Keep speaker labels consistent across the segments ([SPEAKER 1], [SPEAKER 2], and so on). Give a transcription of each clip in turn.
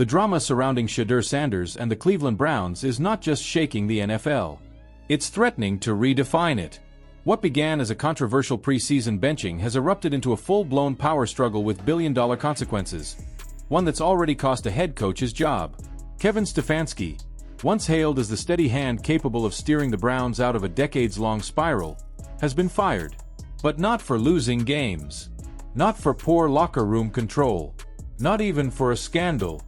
[SPEAKER 1] The drama surrounding Shedeur Sanders and the Cleveland Browns is not just shaking the NFL. It's threatening to redefine it. What began as a controversial preseason benching has erupted into a full-blown power struggle with billion-dollar consequences. One that's already cost a head coach his job. Kevin Stefanski, once hailed as the steady hand capable of steering the Browns out of a decades-long spiral, has been fired. But not for losing games. Not for poor locker room control. Not even for a scandal.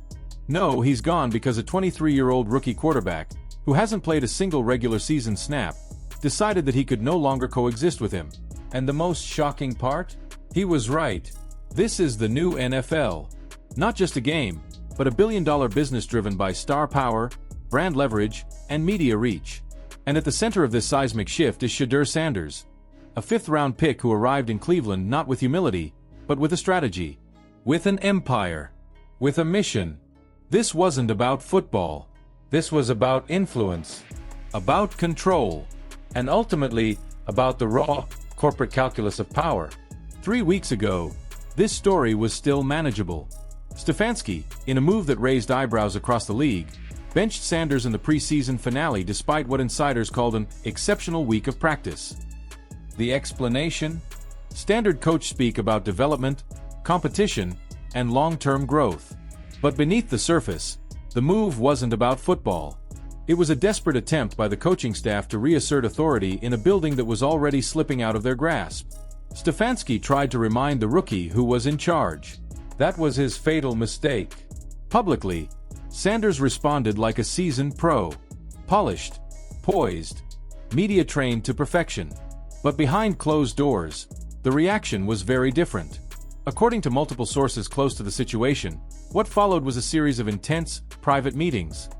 [SPEAKER 1] No, he's gone because a 23-year-old rookie quarterback, who hasn't played a single regular season snap, decided that he could no longer coexist with him. And the most shocking part? He was right. This is the new NFL. Not just a game, but a billion-dollar business driven by star power, brand leverage, and media reach. And at the center of this seismic shift is Shedeur Sanders, a fifth-round pick who arrived in Cleveland not with humility, but with a strategy. With an empire. With a mission. This wasn't about football. This was about influence. About control. And ultimately, about the raw, corporate calculus of power. 3 weeks ago, this story was still manageable. Stefanski, in a move that raised eyebrows across the league, benched Sanders in the preseason finale despite what insiders called an exceptional week of practice. The explanation? Standard coach speak about development, competition, and long-term growth. But beneath the surface, the move wasn't about football. It was a desperate attempt by the coaching staff to reassert authority in a building that was already slipping out of their grasp. Stefanski tried to remind the rookie who was in charge. That was his fatal mistake. Publicly, Sanders responded like a seasoned pro. Polished, poised, media-trained to perfection. But behind closed doors, the reaction was very different. According to multiple sources close to the situation, what followed was a series of intense, private meetings.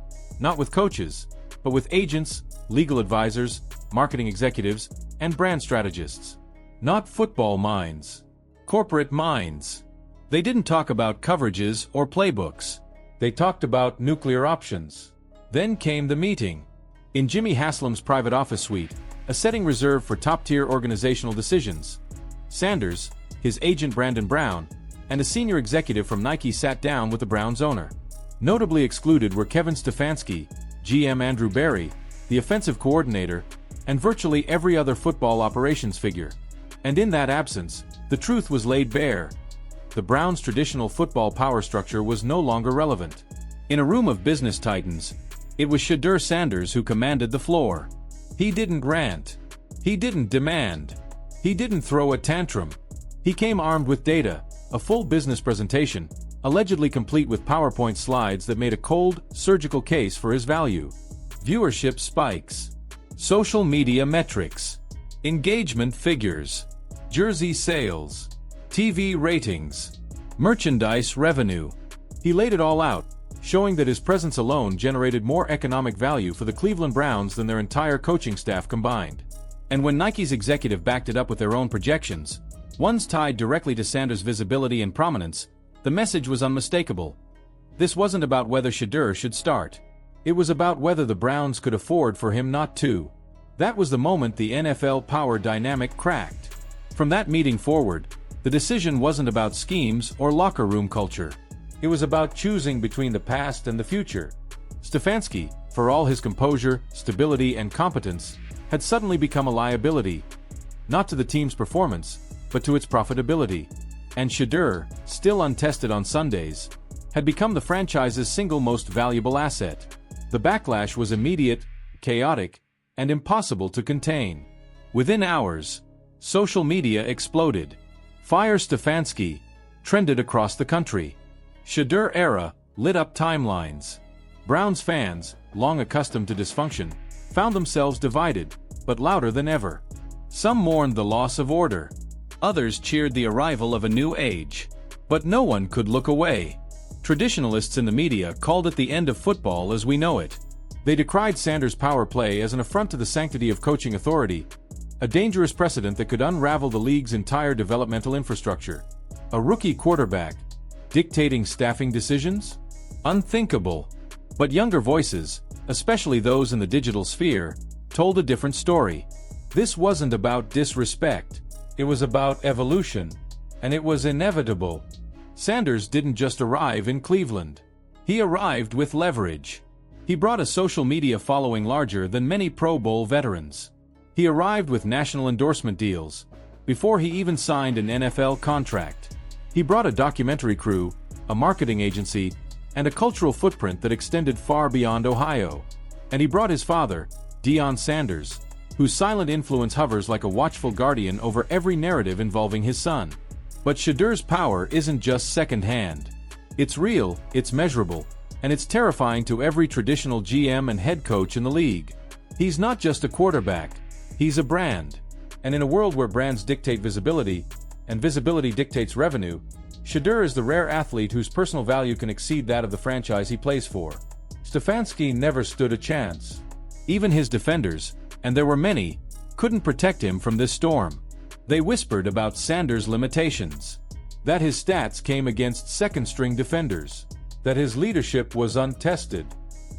[SPEAKER 1] Not with coaches, but with agents, legal advisors, marketing executives, and brand strategists. Not football minds. Corporate minds. They didn't talk about coverages or playbooks. They talked about nuclear options. Then came the meeting. In Jimmy Haslam's private office suite, a setting reserved for top-tier organizational decisions. Sanders, his agent Brandon Brown, and a senior executive from Nike sat down with the Browns owner. Notably excluded were Kevin Stefanski, GM Andrew Berry, the offensive coordinator, and virtually every other football operations figure. And in that absence, the truth was laid bare. The Browns' traditional football power structure was no longer relevant. In a room of business titans, it was Shedeur Sanders who commanded the floor. He didn't rant. He didn't demand. He didn't throw a tantrum. He came armed with data, a full business presentation, allegedly complete with PowerPoint slides that made a cold, surgical case for his value. Viewership spikes. Social media metrics. Engagement figures. Jersey sales. TV ratings. Merchandise revenue. He laid it all out, showing that his presence alone generated more economic value for the Cleveland Browns than their entire coaching staff combined. And when Nike's executive backed it up with their own projections, ones tied directly to Sanders' visibility and prominence, the message was unmistakable. This wasn't about whether Shedeur should start. It was about whether the Browns could afford for him not to. That was the moment the NFL power dynamic cracked. From that meeting forward, the decision wasn't about schemes or locker room culture. It was about choosing between the past and the future. Stefanski, for all his composure, stability, and competence, had suddenly become a liability, not to the team's performance, but to its profitability. And Shedeur, still untested on Sundays, had become the franchise's single most valuable asset. The backlash was immediate, chaotic, and impossible to contain. Within hours, social media exploded. "Fire Stefanski" trended across the country. Shedeur era lit up timelines. Browns fans, long accustomed to dysfunction, found themselves divided, but louder than ever. Some mourned the loss of order. Others cheered the arrival of a new age. But no one could look away. Traditionalists in the media called it the end of football as we know it. They decried Sanders' power play as an affront to the sanctity of coaching authority, a dangerous precedent that could unravel the league's entire developmental infrastructure. A rookie quarterback dictating staffing decisions? Unthinkable. But younger voices, especially those in the digital sphere, told a different story. This wasn't about disrespect. It was about evolution. And it was inevitable. Sanders didn't just arrive in Cleveland. He arrived with leverage. He brought a social media following larger than many Pro Bowl veterans. He arrived with national endorsement deals, before he even signed an NFL contract. He brought a documentary crew, a marketing agency, and a cultural footprint that extended far beyond Ohio. And he brought his father, Shedeur Sanders, whose silent influence hovers like a watchful guardian over every narrative involving his son. But Shedeur's power isn't just second-hand. It's real, it's measurable, and it's terrifying to every traditional GM and head coach in the league. He's not just a quarterback, he's a brand. And in a world where brands dictate visibility, and visibility dictates revenue, Shedeur is the rare athlete whose personal value can exceed that of the franchise he plays for. Stefanski never stood a chance. Even his defenders, and there were many, couldn't protect him from this storm. They whispered about Sanders' limitations. That his stats came against second-string defenders. That his leadership was untested.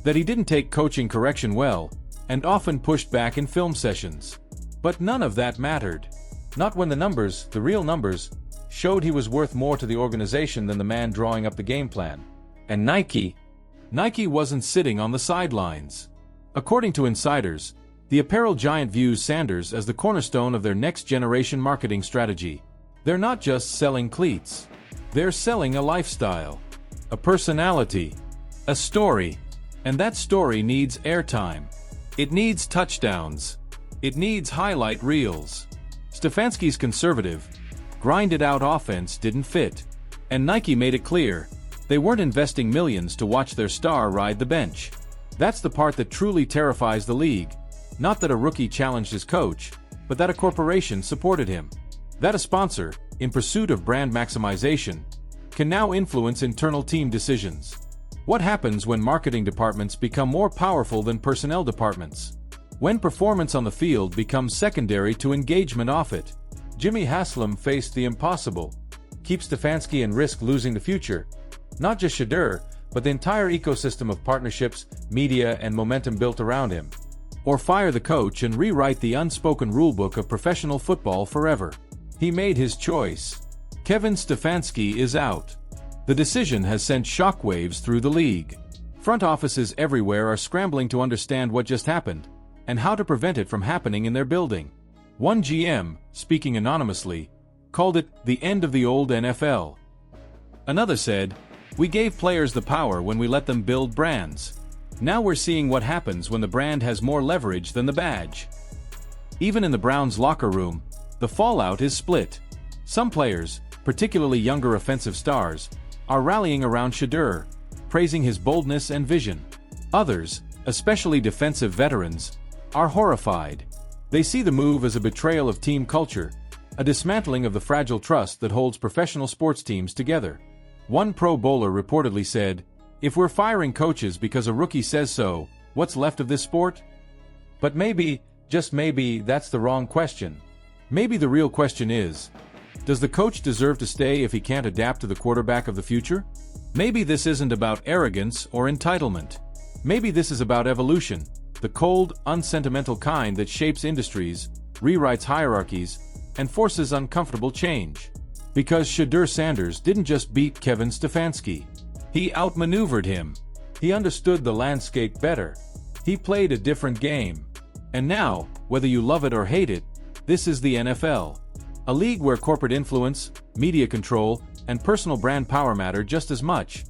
[SPEAKER 1] That he didn't take coaching correction well, and often pushed back in film sessions. But none of that mattered. Not when the numbers, the real numbers, showed he was worth more to the organization than the man drawing up the game plan. And Nike wasn't sitting on the sidelines. According to insiders, the apparel giant views Sanders as the cornerstone of their next-generation marketing strategy. They're not just selling cleats. They're selling a lifestyle, a personality, a story. And that story needs airtime. It needs touchdowns. It needs highlight reels. Stefanski's conservative, grinded-out offense didn't fit. And Nike made it clear, they weren't investing millions to watch their star ride the bench. That's the part that truly terrifies the league. Not that a rookie challenged his coach, but that a corporation supported him. That a sponsor, in pursuit of brand maximization, can now influence internal team decisions. What happens when marketing departments become more powerful than personnel departments? When performance on the field becomes secondary to engagement off it? Jimmy Haslam faced the impossible. Keep Stefanski and risk losing the future. Not just Shedeur, but the entire ecosystem of partnerships, media, and momentum built around him. Or fire the coach and rewrite the unspoken rulebook of professional football forever. He made his choice. Kevin Stefanski is out. The decision has sent shockwaves through the league. Front offices everywhere are scrambling to understand what just happened, and how to prevent it from happening in their building. One GM, speaking anonymously, called it the end of the old NFL. Another said, "We gave players the power when we let them build brands. Now we're seeing what happens when the brand has more leverage than the badge." Even in the Browns' locker room, the fallout is split. Some players, particularly younger offensive stars, are rallying around Shedeur, praising his boldness and vision. Others, especially defensive veterans, are horrified. They see the move as a betrayal of team culture, a dismantling of the fragile trust that holds professional sports teams together. One Pro Bowler reportedly said, "If we're firing coaches because a rookie says so, what's left of this sport?" But maybe, just maybe, that's the wrong question. Maybe the real question is, does the coach deserve to stay if he can't adapt to the quarterback of the future? Maybe this isn't about arrogance or entitlement. Maybe this is about evolution, the cold, unsentimental kind that shapes industries, rewrites hierarchies, and forces uncomfortable change. Because Shedeur Sanders didn't just beat Kevin Stefanski. He outmaneuvered him. He understood the landscape better. He played a different game. And now, whether you love it or hate it, this is the NFL. A league where corporate influence, media control, and personal brand power matter just as much,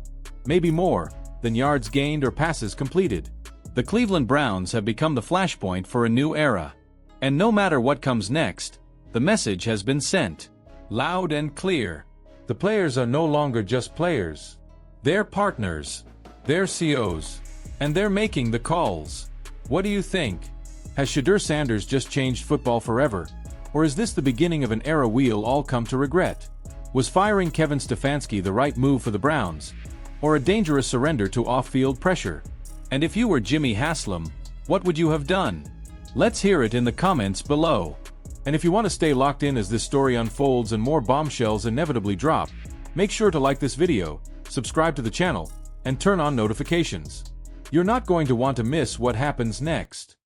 [SPEAKER 1] maybe more, than yards gained or passes completed. The Cleveland Browns have become the flashpoint for a new era. And no matter what comes next, the message has been sent. Loud and clear. The players are no longer just players. They're partners. They're COs. And they're making the calls. What do you think? Has Shedeur Sanders just changed football forever? Or is this the beginning of an era we'll all come to regret? Was firing Kevin Stefanski the right move for the Browns? Or a dangerous surrender to off-field pressure? And if you were Jimmy Haslam, what would you have done? Let's hear it in the comments below. And if you want to stay locked in as this story unfolds and more bombshells inevitably drop, make sure to like this video, subscribe to the channel, and turn on notifications. You're not going to want to miss what happens next.